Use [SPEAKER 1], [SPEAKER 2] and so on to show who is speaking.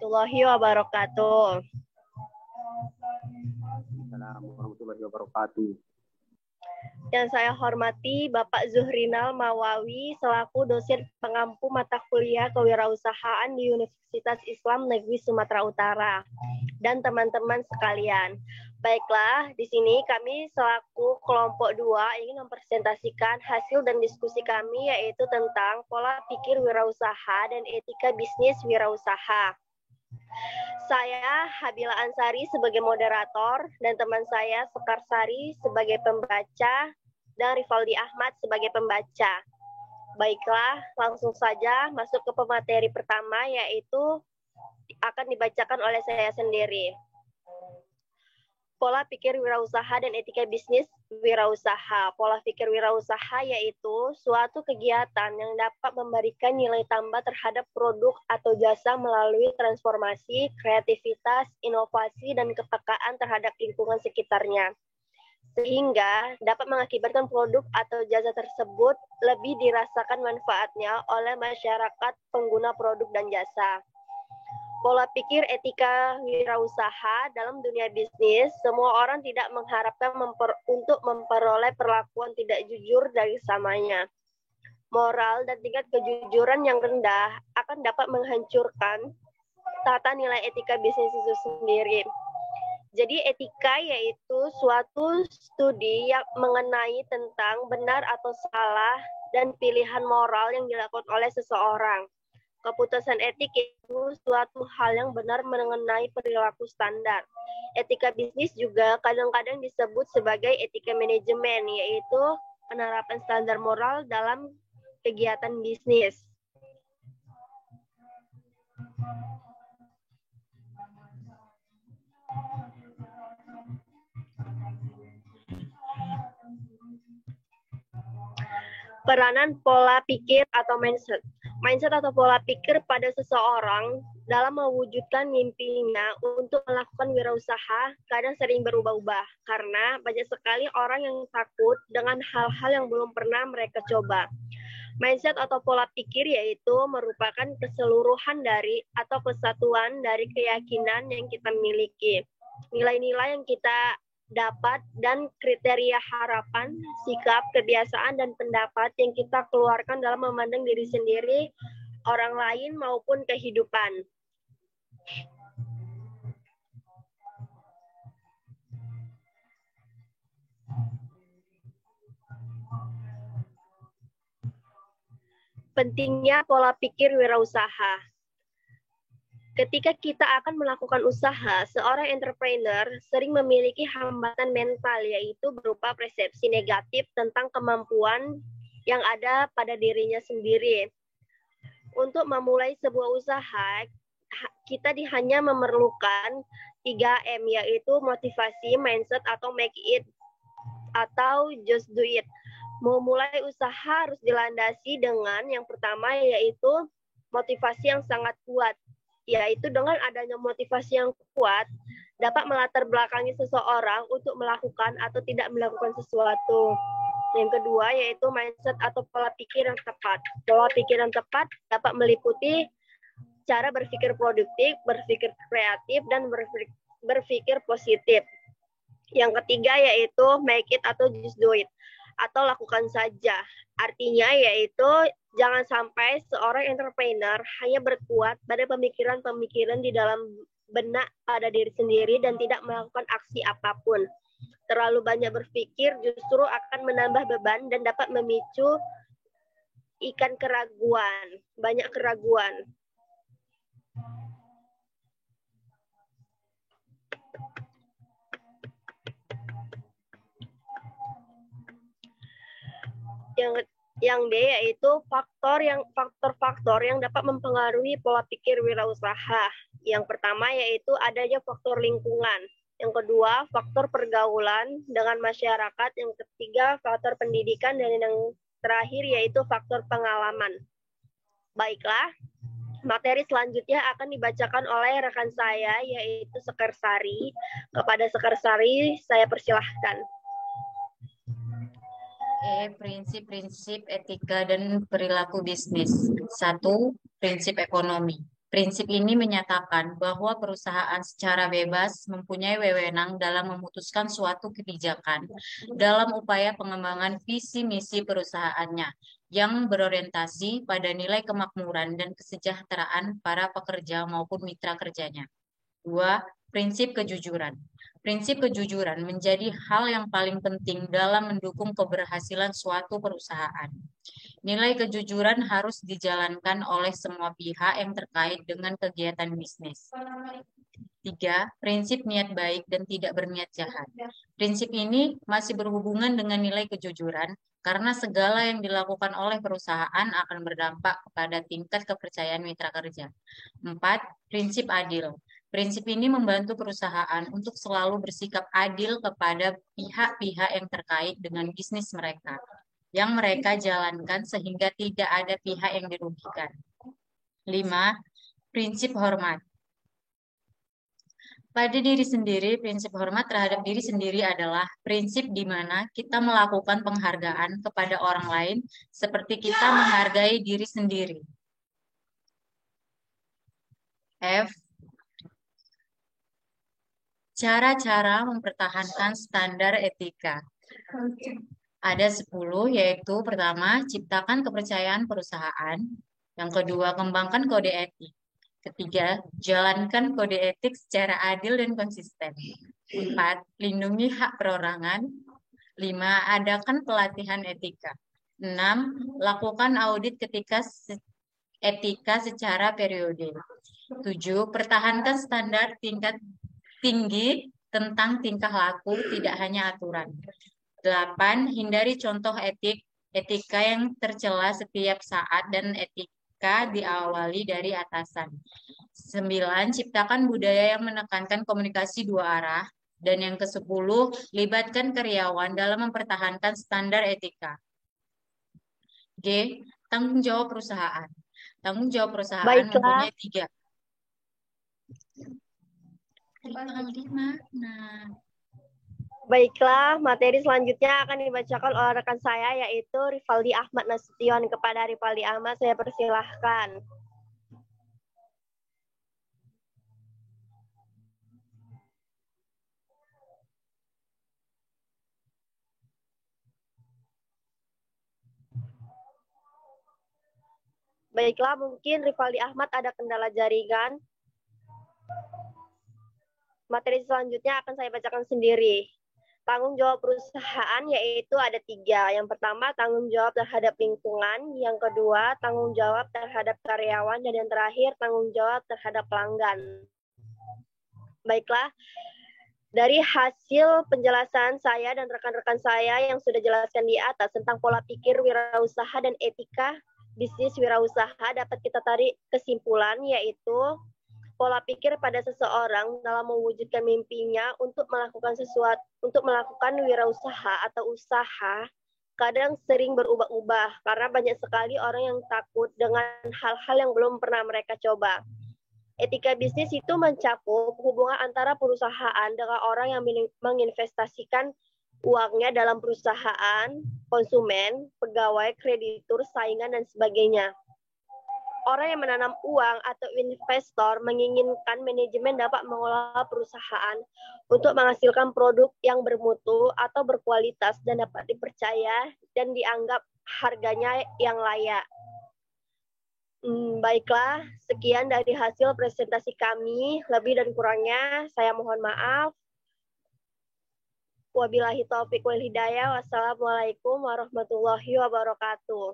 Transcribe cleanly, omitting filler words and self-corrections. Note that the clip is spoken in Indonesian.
[SPEAKER 1] warahmatullahi wabarakatuh.
[SPEAKER 2] Assalamualaikum warahmatullahi wabarakatuh.
[SPEAKER 1] Yang saya hormati Bapak Zuhrinal Mawawi selaku dosen pengampu mata kuliah kewirausahaan di Universitas Islam Negeri Sumatera Utara dan teman-teman sekalian. Baiklah, di sini kami selaku kelompok 2 ingin mempresentasikan hasil dan diskusi kami yaitu tentang pola pikir wirausaha dan etika bisnis wirausaha. Saya Habila Ansari sebagai moderator dan teman saya Sekar Sari sebagai pembaca dan Rivaldi Ahmad sebagai pembaca. Baiklah, langsung saja masuk ke pemateri pertama yaitu akan dibacakan oleh saya sendiri. Pola pikir wirausaha dan etika bisnis wirausaha. Pola pikir wirausaha yaitu suatu kegiatan yang dapat memberikan nilai tambah terhadap produk atau jasa melalui transformasi, kreativitas, inovasi, dan kepekaan terhadap lingkungan sekitarnya. Sehingga dapat mengakibatkan produk atau jasa tersebut lebih dirasakan manfaatnya oleh masyarakat pengguna produk dan jasa. Pola pikir etika wirausaha dalam dunia bisnis, semua orang tidak mengharapkan untuk memperoleh perlakuan tidak jujur dari samanya. Moral dan tingkat kejujuran yang rendah akan dapat menghancurkan tata nilai etika bisnis itu sendiri. Jadi etika yaitu suatu studi yang mengenai tentang benar atau salah dan pilihan moral yang dilakukan oleh seseorang. Keputusan etik itu suatu hal yang benar mengenai perilaku standar. Etika bisnis juga kadang-kadang disebut sebagai etika manajemen, yaitu penerapan standar moral dalam kegiatan bisnis. Peranan pola pikir atau mindset. Mindset atau pola pikir pada seseorang dalam mewujudkan mimpinya untuk melakukan wirausaha kadang sering berubah-ubah karena banyak sekali orang yang takut dengan hal-hal yang belum pernah mereka coba. Mindset atau pola pikir yaitu merupakan keseluruhan dari atau kesatuan dari keyakinan yang kita miliki, nilai-nilai yang kita dapat dan kriteria harapan, sikap, kebiasaan, dan pendapat yang kita keluarkan dalam memandang diri sendiri, orang lain, maupun kehidupan. Pentingnya pola pikir wirausaha. Ketika kita akan melakukan usaha, seorang entrepreneur sering memiliki hambatan mental, yaitu berupa persepsi negatif tentang kemampuan yang ada pada dirinya sendiri. Untuk memulai sebuah usaha, kita hanya memerlukan 3M, yaitu motivasi, mindset, atau make it, atau just do it. Memulai usaha harus dilandasi dengan yang pertama, yaitu motivasi yang sangat kuat. Yaitu dengan adanya motivasi yang kuat dapat melatar belakangi seseorang untuk melakukan atau tidak melakukan sesuatu. Yang kedua yaitu mindset atau pola pikir yang tepat. Pola pikir yang tepat dapat meliputi cara berpikir produktif, berpikir kreatif, dan berpikir positif. Yang ketiga yaitu make it atau just do it, atau lakukan saja. Artinya yaitu jangan sampai seorang entrepreneur hanya berkuat pada pemikiran-pemikiran di dalam benak pada diri sendiri dan tidak melakukan aksi apapun. Terlalu banyak berpikir justru akan menambah beban dan dapat memicu banyak keraguan. Yang D yaitu faktor-faktor yang dapat mempengaruhi pola pikir wirausaha. Yang pertama yaitu adanya faktor lingkungan. Yang kedua, faktor pergaulan dengan masyarakat. Yang ketiga, faktor pendidikan. Dan yang terakhir yaitu faktor pengalaman. Baiklah, materi selanjutnya akan dibacakan oleh rekan saya yaitu Sekar Sari. Kepada Sekar Sari, saya persilahkan.
[SPEAKER 3] Prinsip-prinsip etika dan perilaku bisnis. 1. Prinsip ekonomi. Prinsip ini menyatakan bahwa perusahaan secara bebas mempunyai wewenang dalam memutuskan suatu kebijakan dalam upaya pengembangan visi misi perusahaannya yang berorientasi pada nilai kemakmuran dan kesejahteraan para pekerja maupun mitra kerjanya. 2. Prinsip kejujuran. Prinsip kejujuran menjadi hal yang paling penting dalam mendukung keberhasilan suatu perusahaan. Nilai kejujuran harus dijalankan oleh semua pihak yang terkait dengan kegiatan bisnis. 3. Prinsip niat baik dan tidak berniat jahat. Prinsip ini masih berhubungan dengan nilai kejujuran karena segala yang dilakukan oleh perusahaan akan berdampak kepada tingkat kepercayaan mitra kerja. 4. Prinsip adil. Prinsip ini membantu perusahaan untuk selalu bersikap adil kepada pihak-pihak yang terkait dengan bisnis mereka, yang mereka jalankan sehingga tidak ada pihak yang dirugikan. 5. Prinsip hormat. Pada diri sendiri, prinsip hormat terhadap diri sendiri adalah prinsip di mana kita melakukan penghargaan kepada orang lain seperti kita menghargai diri sendiri. F. Cara-cara mempertahankan standar etika. Ada 10, yaitu pertama, ciptakan kepercayaan perusahaan. Yang kedua, kembangkan kode etik. Ketiga, jalankan kode etik secara adil dan konsisten. 4, lindungi hak perorangan. 5, adakan pelatihan etika. 6, lakukan audit etika secara periode. 7, pertahankan standar tingkat tinggi tentang tingkah laku, tidak hanya aturan. 8, hindari contoh etika yang tercela setiap saat dan etika diawali dari atasan. 9, ciptakan budaya yang menekankan komunikasi dua arah. Dan yang ke-10, libatkan karyawan dalam mempertahankan standar etika. G, tanggung jawab perusahaan. Tanggung jawab perusahaan mempunyai 3.
[SPEAKER 1] Baiklah, materi selanjutnya akan dibacakan oleh rekan saya, yaitu Rivaldi Ahmad Nasution. Kepada Rivaldi Ahmad, saya persilahkan. Baiklah, mungkin Rivaldi Ahmad ada kendala jaringan. Materi selanjutnya akan saya bacakan sendiri. Tanggung jawab perusahaan yaitu ada 3. Yang pertama, tanggung jawab terhadap lingkungan. Yang kedua, tanggung jawab terhadap karyawan. Dan yang terakhir, tanggung jawab terhadap pelanggan. Baiklah, dari hasil penjelasan saya dan rekan-rekan saya yang sudah jelaskan di atas tentang pola pikir wirausaha dan etika bisnis wirausaha, dapat kita tarik kesimpulan yaitu pola pikir pada seseorang dalam mewujudkan mimpinya untuk melakukan wirausaha atau usaha kadang sering berubah-ubah karena banyak sekali orang yang takut dengan hal-hal yang belum pernah mereka coba. Etika bisnis itu mencakup hubungan antara perusahaan dengan orang yang menginvestasikan uangnya dalam perusahaan, konsumen, pegawai, kreditur, saingan, dan sebagainya. Orang yang menanam uang atau investor menginginkan manajemen dapat mengelola perusahaan untuk menghasilkan produk yang bermutu atau berkualitas dan dapat dipercaya dan dianggap harganya yang layak. Baiklah, sekian dari hasil presentasi kami. Lebih dan kurangnya saya mohon maaf. Wabillahi taufiq wal hidayah. Wassalamualaikum warahmatullahi wabarakatuh.